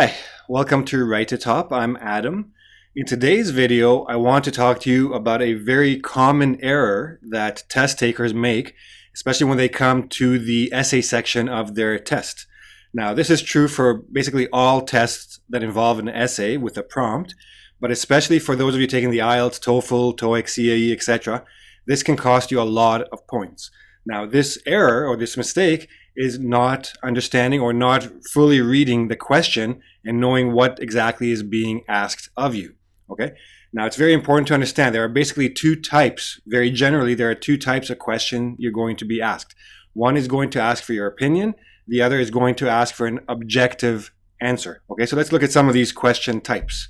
Hi, welcome to Right to Top. I'm Adam. In today's video, I want to talk to you about a very common error that test takers make, especially when they come to the essay section of their test. Now, this is true for basically all tests that involve an essay with a prompt, but especially for those of you taking the IELTS, TOEFL, TOEIC, CAE, etc., this can cost you a lot of points. Now, this error or this mistake is not understanding or not fully reading the question and knowing what exactly is being asked of you. Okay. Now, it's very important to understand there are basically two types. Very generally, there are two types of question you're going to be asked. One is going to ask for your opinion. The other is going to ask for an objective answer. Okay. So let's look at some of these question types.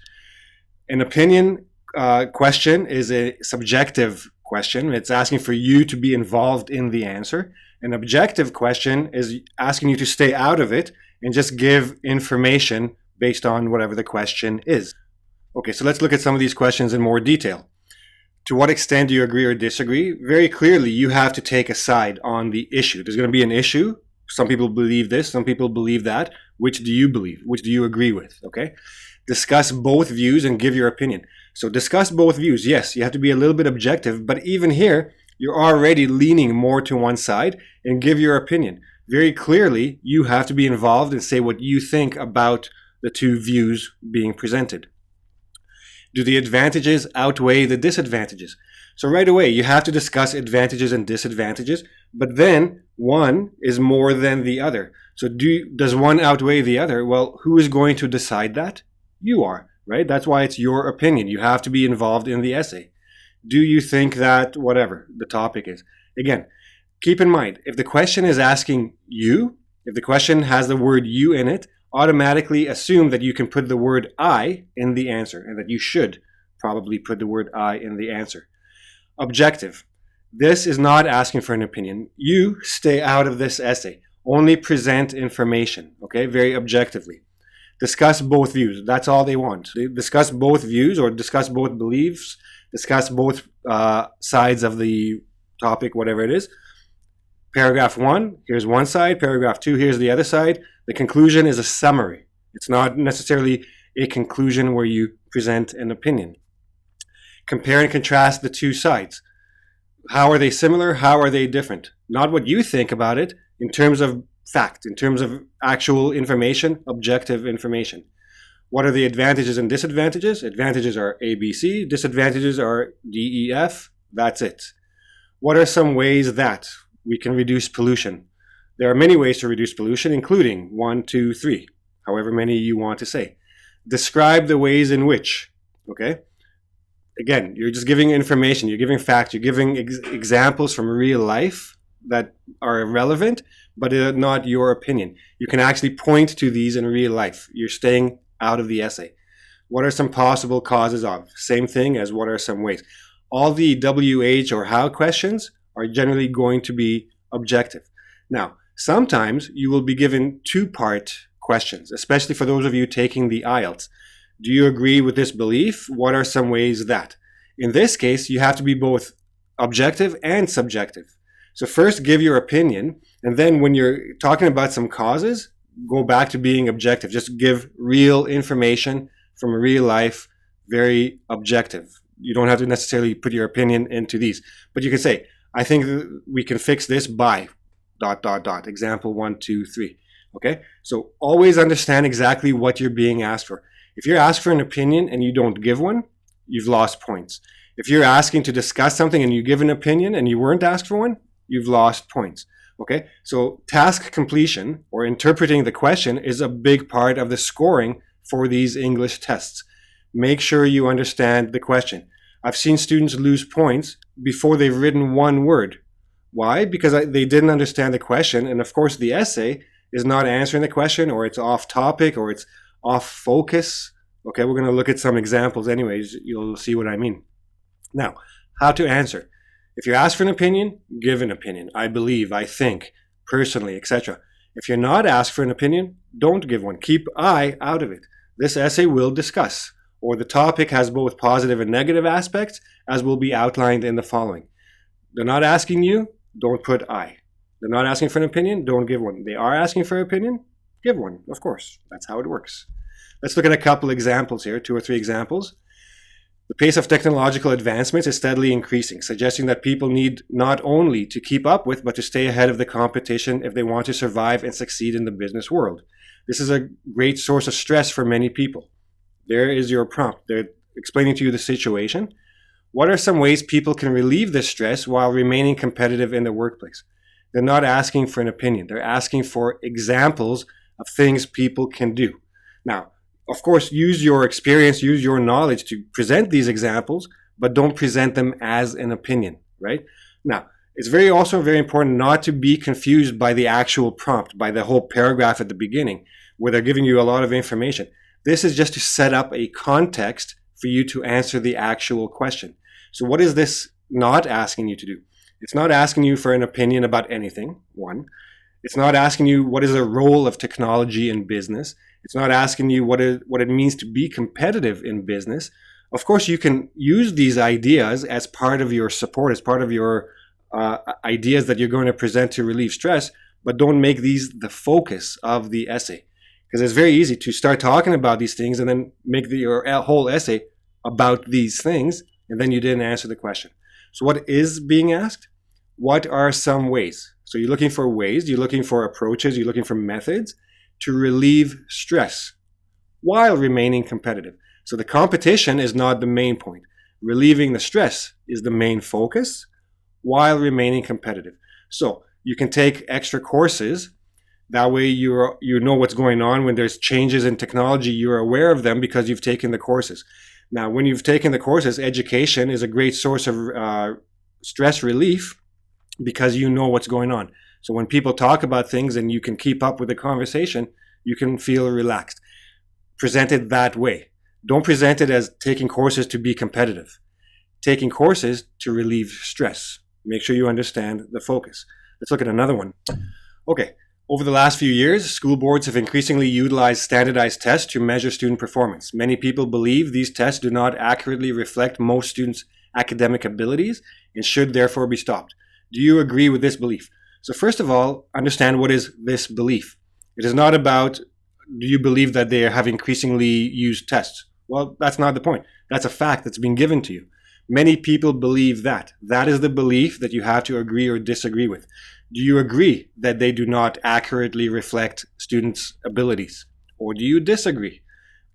An opinion question is a subjective question. It's asking for you to be involved in the answer. An objective question is asking you to stay out of it and just give information based on whatever the question is. Okay, so let's look at some of these questions in more detail. To what extent do you agree or disagree? Very clearly, you have to take a side on the issue. There's going to be an issue. Some people believe this, some people believe that. Which do you believe? Which do you agree with? Okay? Discuss both views and give your opinion. So discuss both views. Yes, you have to be a little bit objective, but even here, you're already leaning more to one side and give your opinion. Very clearly, you have to be involved and say what you think about the two views being presented. Do the advantages outweigh the disadvantages? So right away, you have to discuss advantages and disadvantages, but then one is more than the other. So does one outweigh the other? Well, who is going to decide that? You are, right? That's why it's your opinion. You have to be involved in the essay. Do you think that whatever the topic is? Again, keep in mind, if the question is asking you, if the question has the word you in it, automatically assume that you can put the word I in the answer and that you should probably put the word I in the answer. Objective. This is not asking for an opinion. You stay out of this essay. Only present information, okay? Very objectively. Discuss both views. That's all they want. They discuss both views or discuss both beliefs, discuss both sides of the topic, whatever it is. Paragraph 1, here's one side. Paragraph 2, here's the other side. The conclusion is a summary. It's not necessarily a conclusion where you present an opinion. Compare and contrast the two sides. How are they similar? How are they different? Not what you think about it in terms of fact, in terms of actual information, objective information. What are the advantages and disadvantages? Advantages are A, B, C. Disadvantages are D, E, F. That's it. What are some ways that we can reduce pollution? There are many ways to reduce pollution, including 1, 2, 3, however many you want to say. Describe the ways in which, okay? Again, you're just giving information, you're giving facts, you're giving examples from real life that are relevant, but not your opinion. You can actually point to these in real life. You're staying out of the essay. What are some possible causes of? Same thing as what are some ways. All the WH or how questions are generally going to be objective. Now, sometimes you will be given two-part questions, especially for those of you taking the IELTS. Do you agree with this belief? What are some ways that? In this case, you have to be both objective and subjective. So first give your opinion, and then when you're talking about some causes, go back to being objective. Just give real information from real life, very objective. You don't have to necessarily put your opinion into these, but you can say, I think we can fix this by ... Example 1, 2, 3. Okay? So always understand exactly what you're being asked for. If you're asked for an opinion and you don't give one, you've lost points. If you're asking to discuss something and you give an opinion and you weren't asked for one, you've lost points. Okay? So task completion or interpreting the question is a big part of the scoring for these English tests. Make sure you understand the question. I've seen students lose points before they've written one word. Why? Because they didn't understand the question. And of course, the essay is not answering the question, or it's off topic, or it's off focus. Okay, we're going to look at some examples anyways. You'll see what I mean. Now, how to answer. If you're asked for an opinion, give an opinion. I believe, I think, personally, etc. If you're not asked for an opinion, don't give one. Keep I out of it. This essay will discuss, or the topic has both positive and negative aspects, as will be outlined in the following. They're not asking you, don't put I. They're not asking for an opinion, don't give one. They are asking for an opinion, give one, of course. That's how it works. Let's look at a couple examples here, 2 or 3 examples. The pace of technological advancements is steadily increasing, suggesting that people need not only to keep up with, but to stay ahead of the competition if they want to survive and succeed in the business world. This is a great source of stress for many people. There is your prompt. They're explaining to you the situation. What are some ways people can relieve this stress while remaining competitive in the workplace? They're not asking for an opinion. They're asking for examples of things people can do. Now, of course, use your experience, use your knowledge to present these examples, but don't present them as an opinion, right? Now, it's also very important not to be confused by the actual prompt, by the whole paragraph at the beginning, where they're giving you a lot of information. This is just to set up a context for you to answer the actual question. So what is this not asking you to do? It's not asking you for an opinion about anything, one. It's not asking you what is the role of technology in business. It's not asking you what it means to be competitive in business. Of course, you can use these ideas as part of your support, as part of your ideas that you're going to present to relieve stress, but don't make these the focus of the essay. Because it's very easy to start talking about these things and then make your whole essay about these things, and then you didn't answer the question. So what is being asked? What are some ways? So you're looking for ways, you're looking for approaches, you're looking for methods to relieve stress while remaining competitive. So the competition is not the main point. Relieving the stress is the main focus while remaining competitive. So you can take extra courses. That way you know what's going on. When there's changes in technology, you're aware of them because you've taken the courses. Now, when you've taken the courses, education is a great source of stress relief because you know what's going on. So when people talk about things and you can keep up with the conversation, you can feel relaxed. Present it that way. Don't present it as taking courses to be competitive. Taking courses to relieve stress. Make sure you understand the focus. Let's look at another one. Okay. Over the last few years, school boards have increasingly utilized standardized tests to measure student performance. Many people believe these tests do not accurately reflect most students' academic abilities and should therefore be stopped. Do you agree with this belief? So first of all, understand what is this belief. It is not about, do you believe that they have increasingly used tests? Well, that's not the point. That's a fact that's been given to you. Many people believe that. That is the belief that you have to agree or disagree with. Do you agree that they do not accurately reflect students' abilities? Or do you disagree?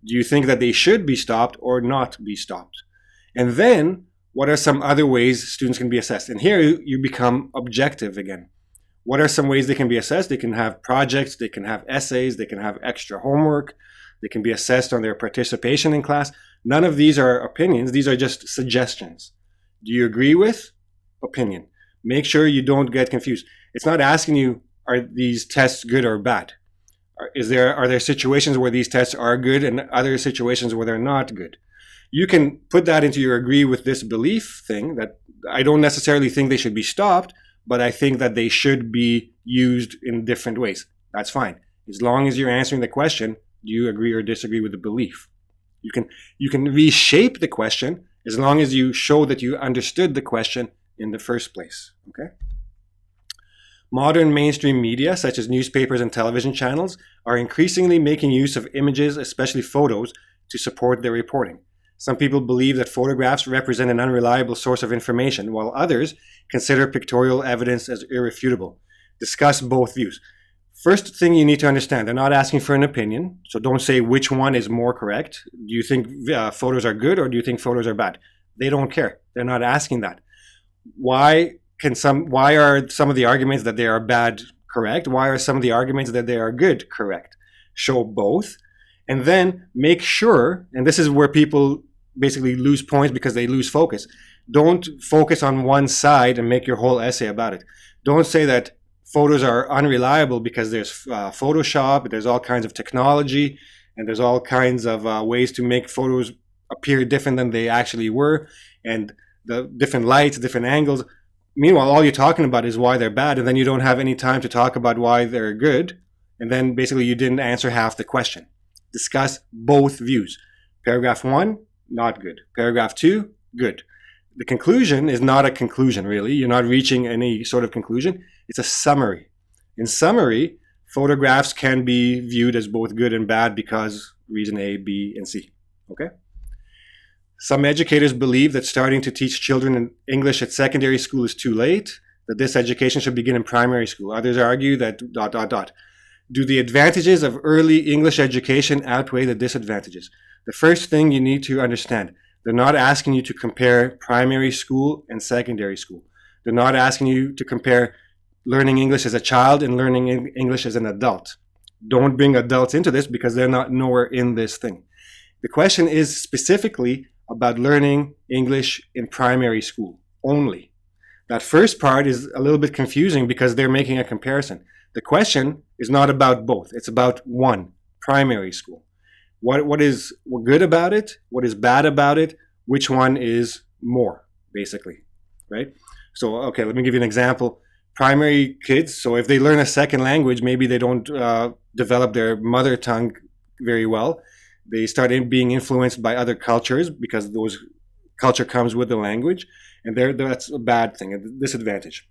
Do you think that they should be stopped or not be stopped? And then, what are some other ways students can be assessed? And here you become objective again. What are some ways they can be assessed? They can have projects, they can have essays, they can have extra homework, they can be assessed on their participation in class. None of these are opinions, these are just suggestions. Do you agree with? Opinion. Make sure you don't get confused. It's not asking you, are these tests good or bad? Are there situations where these tests are good and other situations where they're not good? You can put that into your agree with this belief thing, that I don't necessarily think they should be stopped, but I think that they should be used in different ways. That's fine. As long as you're answering the question, do you agree or disagree with the belief? You can reshape the question as long as you show that you understood the question in the first place. Okay? Modern mainstream media, such as newspapers and television channels, are increasingly making use of images, especially photos, to support their reporting. Some people believe that photographs represent an unreliable source of information, while others consider pictorial evidence as irrefutable. Discuss both views. First thing you need to understand, they're not asking for an opinion, so don't say which one is more correct. Do you think photos are good or do you think photos are bad? They don't care. They're not asking that. Why are some of the arguments that they are bad correct? Why are some of the arguments that they are good correct? Show both. And then make sure, and this is where people basically lose points because they lose focus. Don't focus on one side and make your whole essay about it. Don't say that photos are unreliable because there's Photoshop, there's all kinds of technology, and there's all kinds of ways to make photos appear different than they actually were, and the different lights, different angles. Meanwhile, all you're talking about is why they're bad, and then you don't have any time to talk about why they're good, and then basically you didn't answer half the question. Discuss both views. Paragraph 1, not good. Paragraph 2, good. The conclusion is not a conclusion, really. You're not reaching any sort of conclusion. It's a summary. In summary, photographs can be viewed as both good and bad because reason A, B, and C. Okay? Some educators believe that starting to teach children English at secondary school is too late, that this education should begin in primary school. Others argue that ... Do the advantages of early English education outweigh the disadvantages? The first thing you need to understand, they're not asking you to compare primary school and secondary school. They're not asking you to compare learning English as a child and learning English as an adult. Don't bring adults into this because they're not nowhere in this thing. The question is specifically about learning English in primary school only. That first part is a little bit confusing because they're making a comparison. The question is not about both. It's about one, primary school. What is good about it? What is bad about it? Which one is more, basically, right? So, okay, let me give you an example. Primary kids, so if they learn a second language, maybe they don't develop their mother tongue very well. They start being influenced by other cultures because those culture comes with the language, and that's a bad thing, a disadvantage.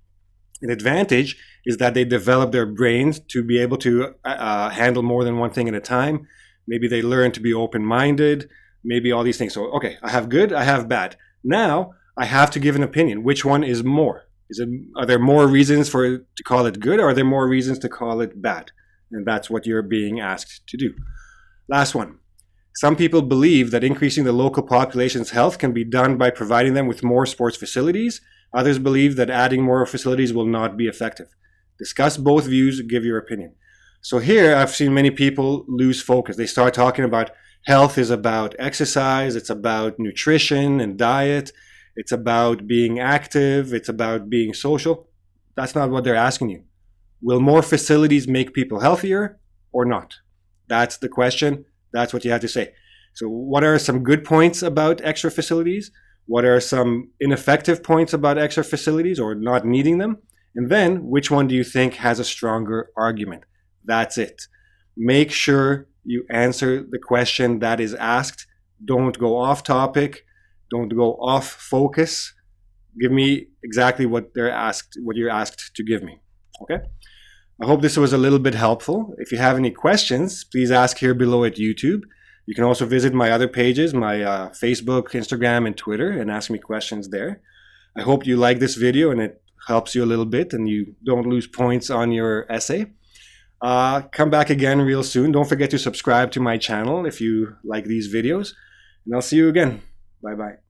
An advantage is that they develop their brains to be able to handle more than one thing at a time. Maybe they learn to be open-minded, maybe all these things. So, okay, I have good, I have bad. Now, I have to give an opinion. Which one is more? Are there more reasons to call it good, or are there more reasons to call it bad? And that's what you're being asked to do. Last one. Some people believe that increasing the local population's health can be done by providing them with more sports facilities. Others believe that adding more facilities will not be effective. Discuss both views, give your opinion. So here I've seen many people lose focus. They start talking about health is about exercise, it's about nutrition and diet, it's about being active, it's about being social. That's not what they're asking you. Will more facilities make people healthier or not? That's the question. That's what you have to say. So what are some good points about extra facilities? What are some ineffective points about extra facilities or not needing them? And then which one do you think has a stronger argument? That's it. Make sure you answer the question that is asked. Don't go off topic. Don't go off focus. Give me exactly what you're asked to give me. Okay? I hope this was a little bit helpful. If you have any questions, please ask here below at YouTube. You can also visit my other pages, my Facebook, Instagram, and Twitter, and ask me questions there. I hope you like this video and it helps you a little bit and you don't lose points on your essay. Come back again real soon. Don't forget to subscribe to my channel if you like these videos. And I'll see you again. Bye-bye.